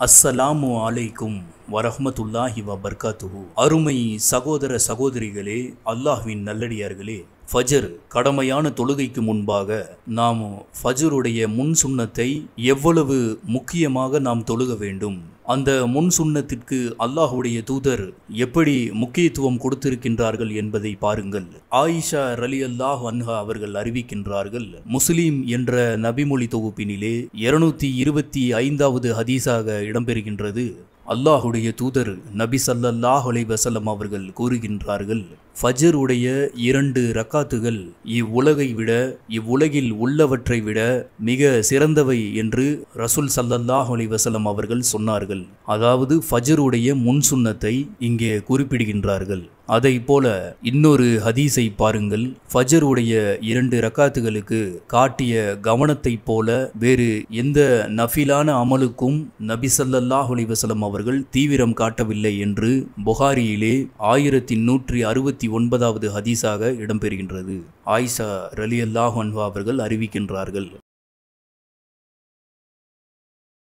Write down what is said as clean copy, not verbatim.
அஸ்ஸலாமு அலைக்கும் வரஹ்மத்துல்லாஹி வபர்காத்துஹு. அருமை சகோதர சகோதரிகளே, அல்லாஹ்வின் நல்லடியார்களே, ஃபஜர் கடமையான தொழுகைக்கு முன்பாக நாம் ஃபஜருடைய முன் சுன்னத்தை எவ்வளவு முக்கியமாக நாம் தொழுக வேண்டும், அந்த முன் சுன்னத்திற்கு அல்லாஹுடைய தூதர் எப்படி முக்கியத்துவம் கொடுத்திருக்கின்றார்கள் என்பதை பாருங்கள். ஆயிஷா ரலியல்லாஹு அன்ஹா அவர்கள் அறிவிக்கின்றார்கள், முஸ்லிம் என்ற நபிமொழி தொகுப்பினிலே 225வது ஹதீஸாக இடம்பெறுகின்றது. அல்லாஹுடைய தூதர் நபி ஸல்லல்லாஹு அலைஹி வஸல்லம் அவர்கள் கூறுகின்றார்கள், ஃபஜர் உடைய 2 ரக்காத்துகள் இவ்வுலகை விட, இவ்வுலகில் உள்ளவற்றை விட மிக சிறந்தவை என்று ரசூல் ஸல்லல்லாஹு அலைஹி வஸல்லம் அவர்கள் சொன்னார்கள். அதாவது ஃபஜருடைய முன் சுன்னத்தை இங்கே குறிப்பிடுகின்றார்கள். அதை போல இன்னொரு ஹதீஸை பாருங்கள். ஃபஜருடைய 2 ரக்காத்துகளுக்கு காட்டிய கவனத்தை போல வேறு எந்த நஃபிலான அமலுக்கும் நபி ஸல்லல்லாஹு அலைஹி வஸல்லம் அவர்கள் தீவிரம் காட்டவில்லை என்று புகாரியிலே 1169வது ஹதீஸாக இடம்பெறுகின்றது. ஆயிஷா ரலியல்லாஹு அன்ஹா அவர்கள் அறிவிக்கின்றார்கள்.